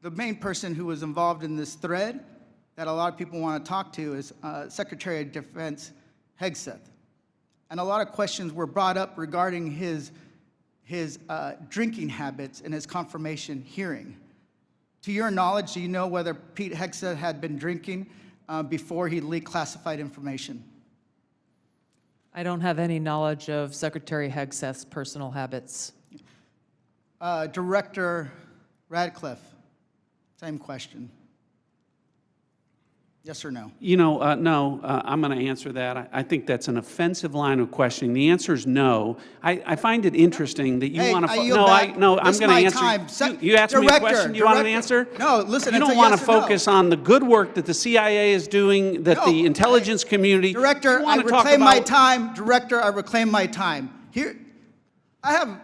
the main person who was involved in this thread that a lot of people want to talk to is Secretary of Defense Hegseth. And a lot of questions were brought up regarding his drinking habits in his confirmation hearing. To your knowledge, do you know whether Pete Hegseth had been drinking before he leaked classified information? I don't have any knowledge of Secretary Hegseth's personal habits. Director Ratcliffe, same question. Yes or no? You know, no, I'm going to answer that. I think that's an offensive line of questioning. The answer is no. I find it interesting that you want to. No, I'm going to answer. You asked me a question. You want an answer? No, listen. You don't want to focus on the good work that the CIA is doing, that the intelligence community. Director, I reclaim my time. Director, I reclaim my time. Here, I have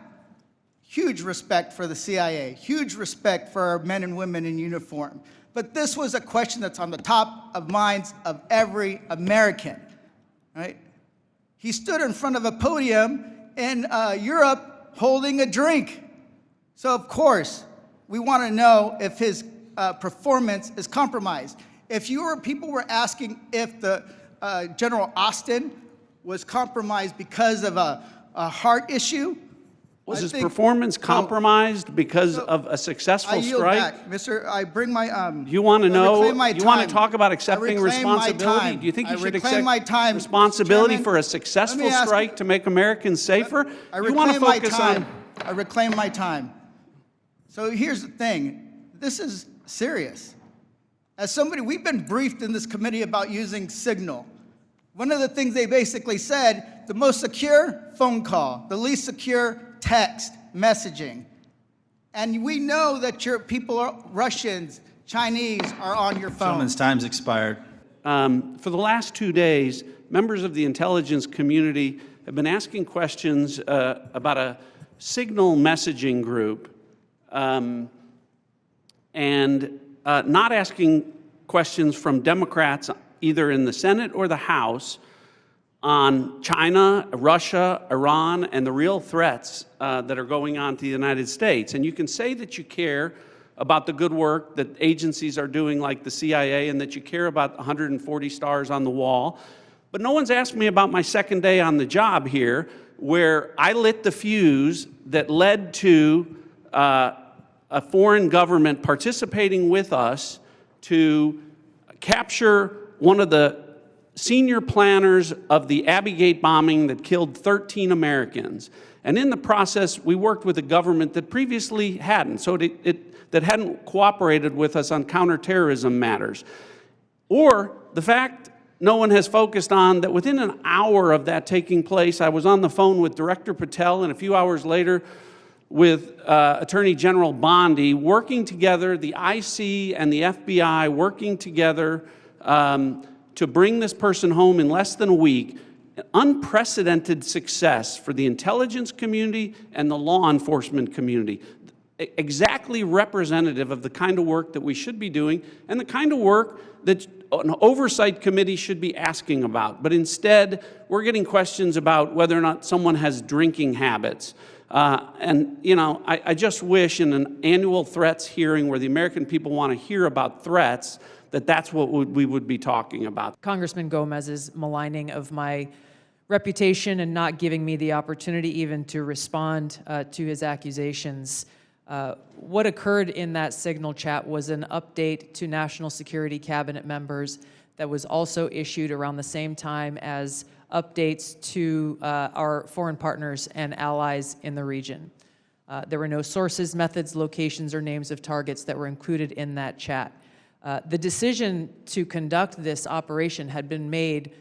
huge respect for the CIA, huge respect for our men and women in uniform. But this was a question that's on the top of minds of every American, right? He stood in front of a podium in Europe holding a drink. So of course, we want to know if his performance is compromised. If people were asking if the General Austin was compromised because of a heart issue, was his performance compromised because of a successful strike? I yield back, Mr. I bring my You want to know? You want to talk about accepting responsibility? Do you think you should accept responsibility for a successful strike to make Americans safer? You want to focus on? I reclaim my time. So here's the thing. This is serious. As somebody, we've been briefed in this committee about using Signal. One of the things they basically said, the most secure phone call, the least secure text messaging. And we know that your people, Russians, Chinese, are on your phone. Gentleman's time's expired. For the last 2 days, members of the intelligence community have been asking questions about a Signal messaging group and not asking questions from Democrats either in the Senate or the House on China, Russia, Iran, and the real threats that are going on to the United States. And you can say that you care about the good work that agencies are doing like the CIA and that you care about 140 stars on the wall, but no one's asked me about my second day on the job here, where I lit the fuse that led to a foreign government participating with us to capture one of the senior planners of the Abbey Gate bombing that killed 13 Americans. And in the process, we worked with a government that previously hadn't, that hadn't cooperated with us on counterterrorism matters. Or the fact no one has focused on that within an hour of that taking place, I was on the phone with Director Patel, and a few hours later with Attorney General Bondi, working together, the IC and the FBI working together to bring this person home in less than a week. Unprecedented success for the intelligence community and the law enforcement community. Exactly representative of the kind of work that we should be doing and the kind of work that an oversight committee should be asking about. But instead, we're getting questions about whether or not someone has drinking habits. And, you know, I just wish in an annual threats hearing where the American people want to hear about threats, that's what we would be talking about. Congressman Gomez's maligning of my reputation and not giving me the opportunity even to respond to his accusations. What occurred in that Signal chat was an update to National Security Cabinet members that was also issued around the same time as updates to our foreign partners and allies in the region. There were no sources, methods, locations, or names of targets that were included in that chat. The decision to conduct this operation had been made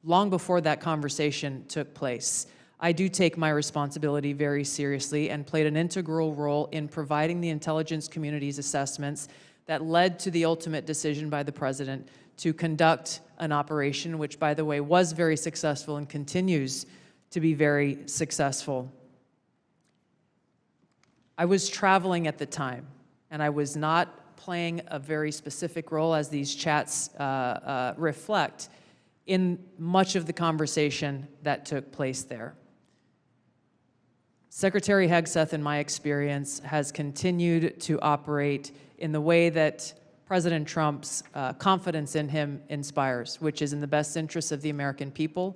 long before that conversation took place. I do take my responsibility very seriously and played an integral role in providing the intelligence community's assessments that led to the ultimate decision by the President to conduct an operation, which, by the way, was very successful and continues to be very successful. I was traveling at the time, and I was not playing a very specific role, as these chats reflect, in much of the conversation that took place there. Secretary Hegseth, in my experience, has continued to operate in the way that President Trump's confidence in him inspires, which is in the best interests of the American people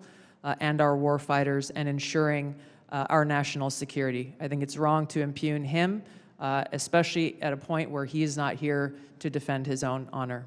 and our war fighters and ensuring our national security. I think it's wrong to impugn him, especially at a point where he is not here to defend his own honor.